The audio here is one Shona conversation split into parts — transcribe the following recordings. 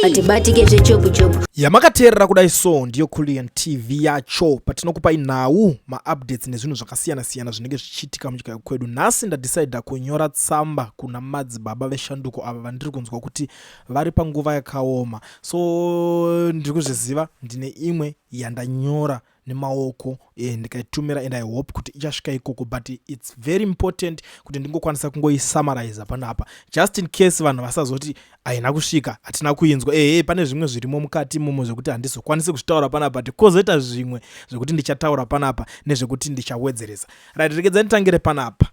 katibatike zvechopu-chopu yamakateerera kudai so ndiyo Kulian TV yacho patinokupai nhau ma-updates nezvinhu zvakasiyana-siyana zvinenge zvichiitika munyika kwedu. Nhasi ndadecida kunyora tsamba kuna madzibaba veshanduko ava vandiri kunzwa kuti vari panguva yakaoma, so ndiri kuzviziva ndine imwe yandanyora nemaoko ndikaitumira and I hope kuti ichasvika ikoko, but it's very important kuti ndingokwanisa kungoisummarize panapa just in case vanhu vasazoti haina kusvika, hatina kuinzwa, pane zvimwe zvirimo mukati imomo zvekuti handizokwanisi kuzvitaura panapa, kozoita zvimwe zvekuti ndichataura panapa nezvekuti ndichawedzeresa. Right, regedzai nditangire panapa.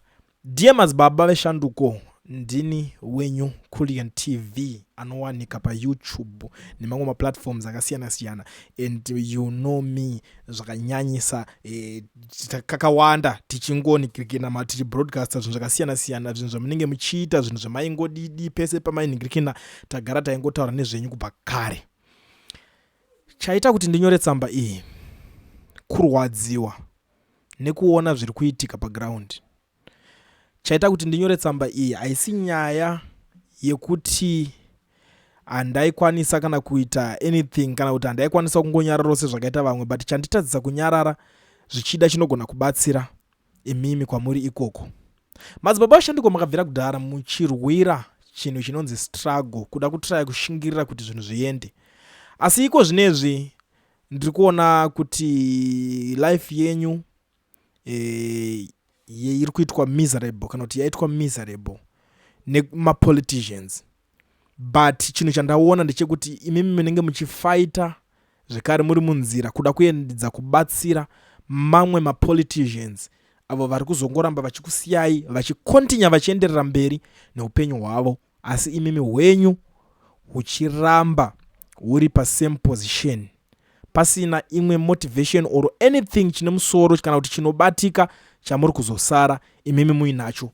Dear madzibaba veshanduko, ndini wenyu Kulian TV anowanika pa YouTube nemamwe maplatforms akasiyana-siyana, and you know me zvakanyanyisa kakawanda tichingonikirikina tichibroadcasta zvinhu zvakasiyana-siyana, zvinhu zvamunenge muchiita, zvinhu zvamaingodidi, pese pamainikirikina tagara taingotaura nezvenyu kubva kare. Chaita kuti ndinyore tsamba iyi kurwadziwa nekuona zviri kuitika paground. Chaita kuti ndinyore tsamba iyi haisi nyaya yekuti handaikwanisa kana kuita anything kana kuti handaikwanisa kungonyarara rose zvakaita vamwe, but chanditadzisa kunyarara zvichida chinogona kubatsira imimi kwamuri ikoko. Madzibaba veshanduko makabvira kudhara muchirwira chinhu chinonzi struggle, kuda kutraya kushingirira kuti zvinhu zviende, asi iko zvinezvi ndiri kuona kuti life yenyu iri kuitwa miserable kana kuti yaitwa miserable nemapoliticians. But chinhu chandaona ndechekuti imimi munenge muchifaita zvekare muri munzira kuda kuendedza kubatsira mamwe mapoliticians avo vari kuzongoramba vachikusiyai vachikontinya vachienderera mberi neupenyu hwavo, asi imimi hwenyu huchiramba huri pasame position pasina imwe motivation or anything chine musoro kana kuti chinobatika chamuri kuzosara imimi muinacho.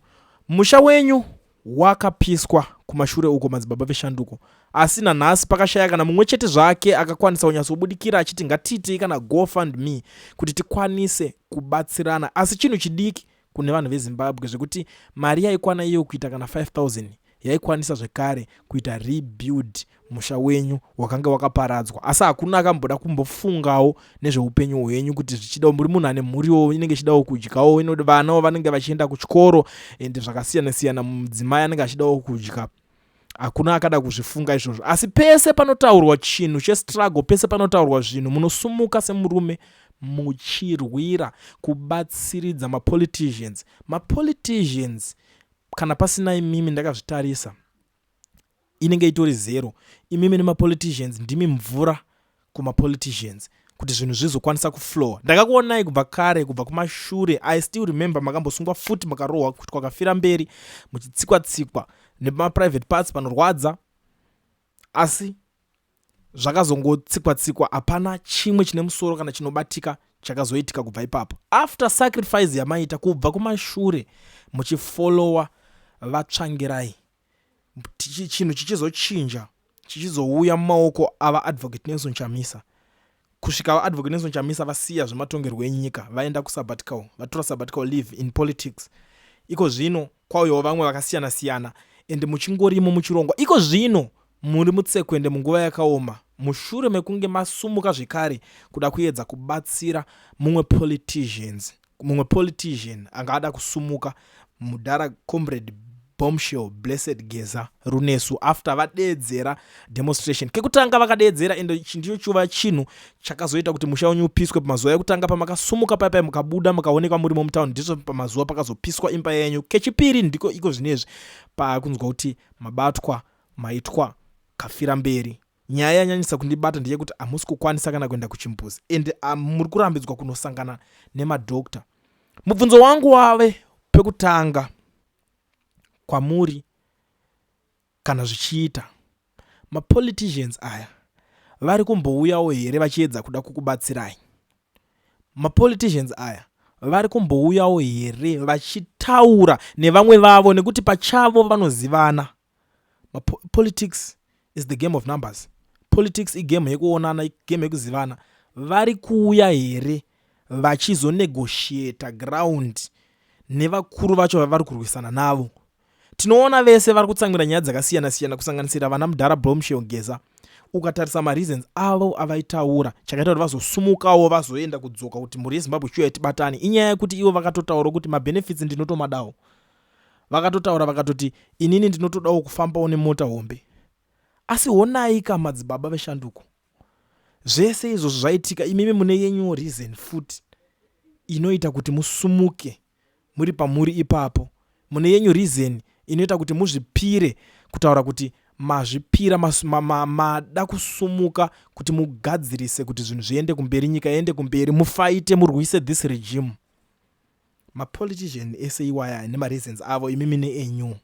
Musha wenyu wakapiswa kumashure uko madzibaba veshanduko, asi nanhasi pakashaya kana mumwe chete zvake akakwanisa kunyatsobudikira achiti ngatiite kana GoFundMe kuti tikwanise kubatsirana, asi chinhu chidiki kune vanhu veZimbabwe zvekuti mari yaikwana iyo kuita kana 5,000 yaikwanisa zvekare kuita rebuild musha wenyu wakanga wakaparadzwa, asi hakuna akamboda kumbofungawo nezveupenyu hwenyu kuti zvichida muri munhu ane mhuriwo inenge ichidawo kudyawo, inode vanawo vanenge vachienda kuchikoro ende zvakasiyana-siyana, mudzimai anenge achidawo kudya. Hakuna akada kuzvifunga izvozvo, asi pese panotaurwa chinhu chestruggle, pese panotaurwa zvinhu munosumuka semurume muchirwira kubatsiridza mapoliticians. Kana pasina imimi ndakazvitarisa inenge itori zero. Imimi nemapoliticians ndimi mvura kumapoliticians kuti zvinhu zvizokwanisa kuflow. Ndakakuonai kubva kare, kubva kumashure. I still remember makambosungwa futi makarohwa kuti kwakafira mberi muchitsikwa-tsikwa nemaprivate parts panorwadza, asi zvakazongotsikwa-tsikwa, hapana chimwe chine musoro kana chinobatika chakazoitika kubva ipapo. After sacrifice yamaita kubva kumashure muchifolowa vatsvangirai, chinhu chichizochinja chichizouya mumaoko ava Advocate Nelson Chamisa. Kusvika Advocate Nelson Chamisa vasiya zvematongerwo enyika vaenda kusabbatical, vatora sabbatical leave in politics. Iko zvino kwauyawo vamwe vakasiyana-siyana ende muchingorimo muchirongwa. Iko zvino muri mutsekwende munguva yakaoma, mushure mekunge masumuka zvekare kuda kuedza kubatsira mumwe politician anga ada kusumuka, mudhara Comrade Bombshell Blessed Geza Runesu, after vadeedzera demonstration. Kekutanga vakadeedzera ende ndicho chuva chinhu chakazoita kuti musha wenyu upiswe pamazuva ekutanga pamakasumuka paipai mukabuda mukaonekwa muri mutown, ndicho pamazuva pakazopiswa imba yenyu. Kechipiri ndiko iko zvinezvi pakunzwa kuti mabatwa maitwa kafira mberi. Nyaya yanyanyisa kundibata ndeyekuti hamusi kukwanisa kana kuenda kuchimbuzi ende muri kurambidzwa kunosangana nemadokta. Mubvunzo wangu wave pekutanga kwamuri kana zvichiita mapoliticians aya vari kumbouyawo here vachiedza kuda kukubatsirai? Mapoliticians aya vari kumbouyawo here vachitaura nevamwe vavo nekuti pachavo vanozivana? Politics is the game of numbers. Politics igame yekuonana, igame yekuzivana. Vari kuuya here vachizonegotiata ground nevakuru vacho vavari kurwisana navo? Tinoona vese vari kutsamwira nyaya dzakasiyana-siyana kusanganisira vana mudhara Bombshell Geza ukatarisa mareasons avo avaitaura chakaita kuti vazosumukawo vazoenda kudzoka kuti mhuri yezimbabwe chiuya tibatani inyaya yekuti ivo vakatotaura kuti mabenefits ndinotomadawo. Vakatotaura vakatoti inini ndinotodawo kufambawo nemota hombe. Asi honai madzibaba veshanduko, zvese izvozvo zvaitika, imimi mune yenyu reason futi inoita kuti musumuke muri pamuri ipapo. Mune yenyu reason inoita kuti muzvipire kutaura kuti mazvipira mada kusumuka kuti mugadzirise kuti zvinhu zviende kumberi, nyika iende kumberi, mufaite, murwise this regime. Mapolitician ese iwaya nemareasons avo imimi neenyu.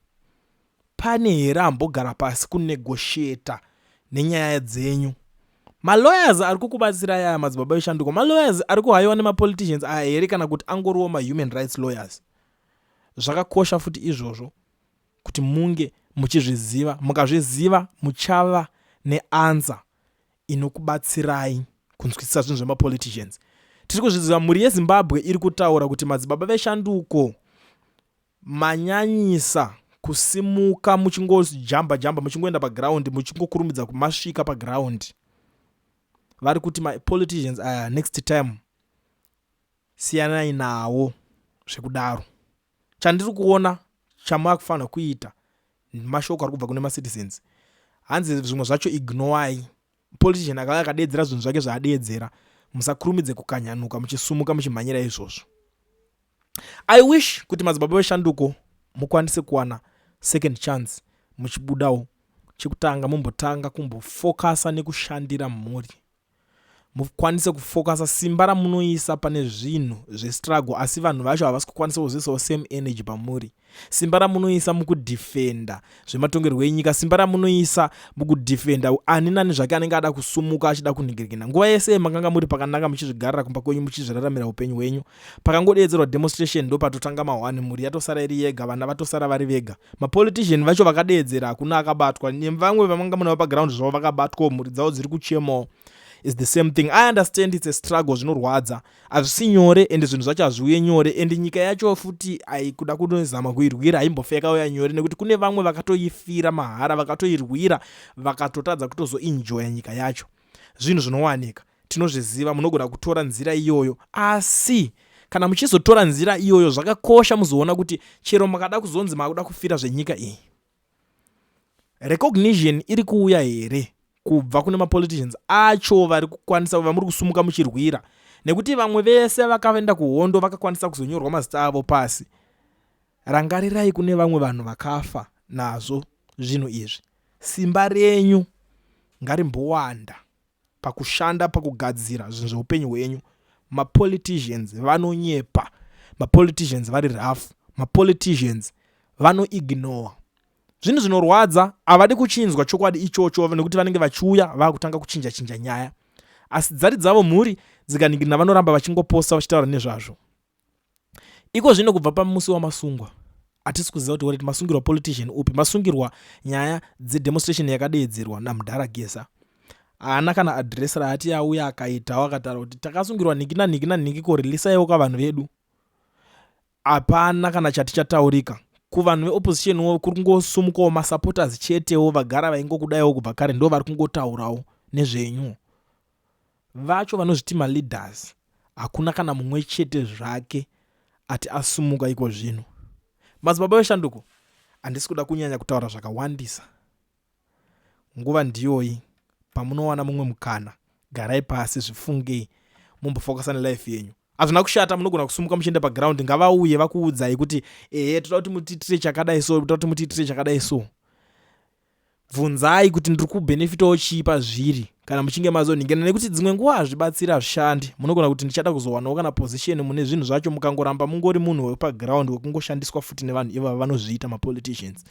Pane here ambogara pasi kunegotiata nenyaya dzenyu? Malawyers ari kukubatsira yaya madzibaba veshanduko, malawyers ari kuhaiwa nemapoliticians aya here kana kuti angoriwo mahuman rights lawyers? Zvakakosha futi izvozvo kuti munge muchizviziva. Mukazviziva muchava neanza inokubatsirai kunzwisisa zvinhu zvemapoliticians. Tiri kuzviziva mhuri yeZimbabwe iri kutaura kuti madzibaba veshanduko manyanyisa kusimuka muchingojamba muchingoenda paground, muchingokurumidza kumasvika paground. Vari kuti mapoliticians aya next time siyanai nawo zvekudaro. Chandiri kuona chamakufanira kuita mashoko ari kubva kune macitizens, hanzi zvimwe zvacho ignorai. Politician akauya akadeedzera zvinhu zvake zvaadeedzera, musakurumidze kukanyanuka muchisumuka muchimhanyira izvozvo. I wish kuti madzibaba veshanduko mukwanise kuwana second chance, muchibudawo chekutanga mumbotanga kumbofokasa nekushandira mhuri. Mukwanise kufokasa simba ramunoisa pane zvinhu zvestruggle, asi vanhu vacho havasi kukwanisa kuzoisawo same energy pamuri. Simba ramunoisa mukudefenda zvematongerwo enyika, simba ramunoisa mukudefenda ani nani zvake anenge ada kusumuka achida kunhingirikina. Nguva yese makanga muri pakanaka muchizvigarira kumba kwenyu muchizviraramira upenyu hwenyu, pakangodeedzerwa demonstration ndo patotanga mahwani, mhuri yatosara iri yega, vana vatosara vari vega. Mapolitician vacho vakadeedzera hakuna akabatwa, nevamwe vamanga munavo paground zvavo vakabatwa, mhuri dzavo dziri kuchemawo. Is the same thing. I understand it's a struggle, zvinorwadza, hazvisi nyore, ende zvinhu zvacho hazviuye nyore, ende nyika yacho futi kuda kunozama kuirwira haimbofeka uya nyore, nekuti kune vamwe vakatoifira mahara, vakatoirwira, vakatotadza kutozoenjoya nyika yacho. Zvinhu zvinowanika, tinozviziva, munogona kutora nzira iyoyo, asi kana muchizotora nzira iyoyo zvakakosha muzoona kuti chero makada kuzonzi makuda kufira zvenyika iyi, recognition iri kuuya here kubva kune mapoliticians acho vari kukwanisa, vamuri kusumuka muchirwira, nekuti vamwe vese vakaenda kuhondo vakakwanisa kuzonyorwa mazita avo pasi. Rangarirai kune vamwe vanhu vakafa nazvo zvinhu izvi. Simba renyu ngarimbowanda pakushanda pakugadzira zvinhu zveupenyu hwenyu. Mapoliticians vanonyepa, mapoliticians vari rafu, mapoliticians vanoignore. Zvinhu zvinorwadza, havadi kuchinzwa chokwadi ichocho, nekuti vanenge vachiuya vakutanga kuchinja nyaya. Asi dzari dzavo mhuri dzikaningirina vanoramba vachingoposta vachitaura nezvazvo. Iko zvino kubva pamusi wamasungwa, hatisi kuziva kuti wari masungirwa politician upi, masungirwa nyaya dzedemonstration yakadeedzerwa naMudhara Geza. Haana kana address raati auya akaitawo akataura kuti takasungirwa nhiki korelisaiwo kavanhu vedu. Hapana kana chati chataurika. Kuvanhu veopposition wo kuri kungosumukawo masupporters chetewo, vagara vaingokudaiwo kubva kare ndo vari kungotaurawo nezvenyu. Vacho vanozviti leaders, hakuna kana mumwe chete zvake ati asumuka iko zvino. Madzibaba veshanduko, handisi kuda kunyanya kutaura zvakawandisa. Nguva ndiyoyi, pamunowana mumwe mukana, garai pasi zvifungei, mumbofokasa nelife yenyu. Hazvina kushata, munogona kusumuka muchienda paground, ngavauye vakuudzai kuti toda kuti mutiitire chakadai so, toda kuti mutiitire chakadai so. Bvunzai kuti ndiri kubenefitawo chii pazviri kana muchinge mazonhingirana, nekuti dzimwe nguva hazvibatsira hazvishandi. Munogona kuti ndichada kuzowanawo kana position mune zvinhu zvacho, mukangoramba mungori munhu wepaground wekungoshandiswa futi nevanhu ivava vanozviita mapoliticians.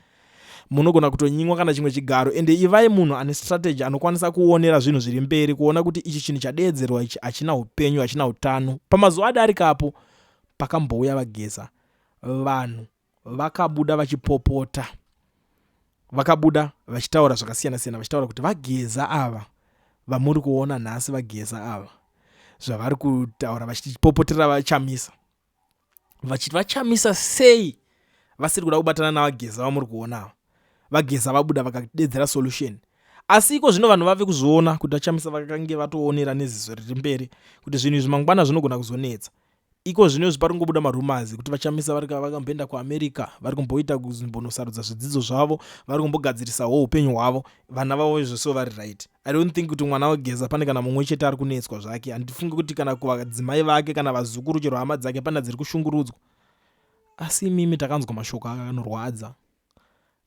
Munogona kutonyimwa kana chimwe chigaro, ende ivai munhu ane strategy anokwanisa kuonera zvinhu zviri mberi, kuona kuti ichi chinhu chadeedzerwa ichi hachina upenyu, hachina utano. Pamazuva adarikapo pakambouya vaGeza, vanhu vakabuda vachipopota, vakabuda vachitaura zvakasiyana siyana, vachitaura kuti vaGeza ava vamuri kuona nhasi, vaGeza ava zvavari kutaura vachipopotera vachamisa, vachiti vachamisa sei vasiri kuda kubatana navaGeza vamuri kuona ava. VaGeza vabuda vakadeedzera solution. asi iko zvino vanhu vave kuzviona kuti vachamisa vakange vatoonera neziso riri mberi kuti zvinhu izvi mangwana zvinogona kuzonetsa. Iko zvino izvi pari kungobuda marumazi kuti vachamisa vakamboenda kuAmerica, vari kumboita kuzimbonosarudza zvidzidzo zvavo, vari kumbogadzirisawo upenyu hwavo, vana vavo izvosiwo vari right. I don't think kuti mwana wegeza pane kana mumwe chete ari kunetswa zvake. Handifungi kuti kana kuvadzimai vake kana vazukuru chero hama dzake pana dziri kushungurudzwa. Asi mimi takanzwa mashoko akanorwadza.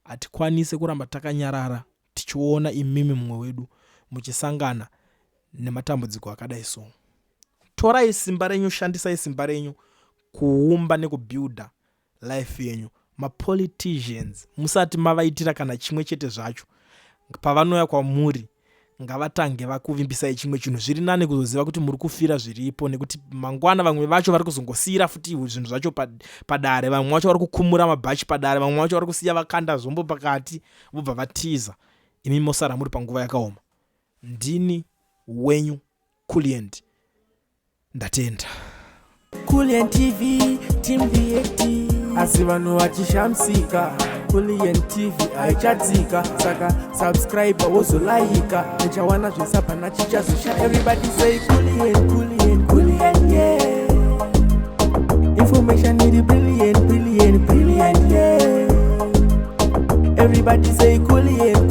Hatikwanise kuramba takanyarara tichiona imimi mumwe wedu muchisangana nematambudziko akadai so. Torai simba renyu, shandisai simba renyu kuumba nekubuilda life yenyu. Mapoliticians musati mavaitira kana chimwe chete zvacho. Pavanouya kwamuri ngavatange vakuvimbisai chimwe chinhu. Zviri nane kuzoziva kuti muri kufira zviripo, nekuti mangwana vamwe vacho vari kuzongosiyira futi zvinhu zvacho padare, vamwe vacho vari kukumura mabhachi padare, vamwe vacho vari kusiya vakanda zvombo pakati vobva vatiza. Imi mosara muri panguva yakaoma. Ndini wenyu Kuliend. Ndatenda. Kuliend TV, Team VAT. Asi vanhu vachishamsika, Kuliend TV haichatsika. Saka subscribe wozolaika, nechawana zvese pana chichazosha. Everybody say Kuliend, Kuliend, Kuliend, yeah. Information is brilliant, brilliant, brilliant, yeah. Everybody say Kuliend.